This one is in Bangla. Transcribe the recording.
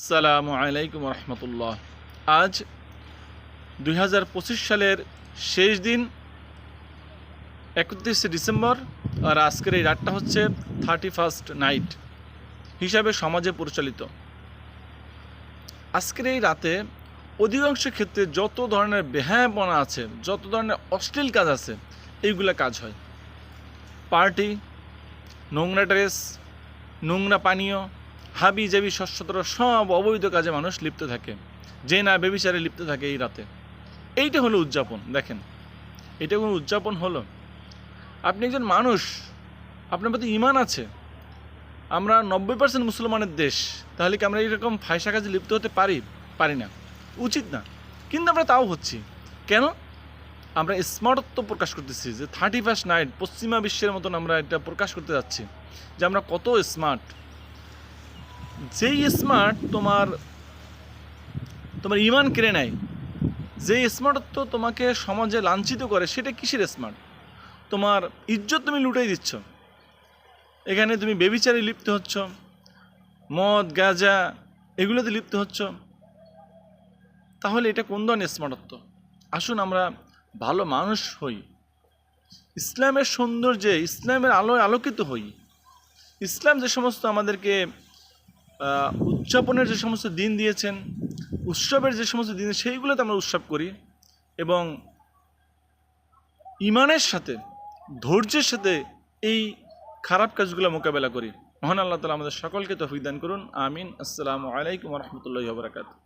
আসসালামু আলাইকুম রহমতুল্লাহ। আজ 2025 সালের শেষ দিন 31শে ডিসেম্বর, আর আজকের এই রাতটা হচ্ছে 31st নাইট হিসাবে সমাজে পরিচালিত। আজকের এই রাতে অধিকাংশ ক্ষেত্রে যত ধরনের বেহায়াপনা আছে, যত ধরনের অশ্লীল কাজ আছে, এইগুলা কাজ হয়। পার্টি, নোংরা ড্রেস, নোংরা পানীয়, হাবি জাবি শস্যতর সব অবৈধ কাজে মানুষ লিপ্ত থাকে, যে না বেবিচারে লিপ্ত থাকে এই রাতে। এইটা হলো উদযাপন। দেখেন, এটা কোনো উদযাপন হলো? আপনি একজন মানুষ, আপনার প্রতি ঈমান আছে, আমরা 90% মুসলমানের দেশ, তাহলে কি আমরা এইরকম ফায়সা কাজে লিপ্ত হতে পারি না? উচিত না। কিন্তু আমরা তাও হচ্ছি কেন? আমরা স্মার্টত্ব প্রকাশ করতেছি যে 31st নাইট পশ্চিমা বিশ্বের মতন আমরা এটা প্রকাশ করতে যাচ্ছি যে আমরা কত স্মার্ট। যেই স্মার্ট তোমার ঈমান কেড়ে নেয়, যেই স্মার্টত্ব তোমাকে সমাজে লাঞ্ছিত করে, সেটা কিসের স্মার্ট? তোমার ইজ্জত তুমি লুটাই দিচ্ছ, এখানে তুমি বেবিচারে লিপ্ত হচ্ছ, মদ গাঁজা এগুলোতে লিপ্ত হচ্ছ। তাহলে এটা কোন ধরনের স্মার্টত্ব? আসুন আমরা ভালো মানুষ হই, ইসলামের সৌন্দর্যে, ইসলামের আলোয় আলোকিত হই। ইসলাম যে সমস্ত আমাদেরকে উদযাপনের যে সমস্ত দিন দিয়েছেন, উৎসবের যে সমস্ত দিন, সেইগুলোতে আমরা উৎসব করি এবং ঈমানের সাথে, ধৈর্যের সাথে এই খারাপ কাজগুলো মোকাবেলা করি। মহান আল্লাহ তাআলা আমাদের সকলকে তৌফিক দান করুন। আমিন। আসসালামু আলাইকুম ওয়া রাহমাতুল্লাহি ওয়া বারাকাতুহু।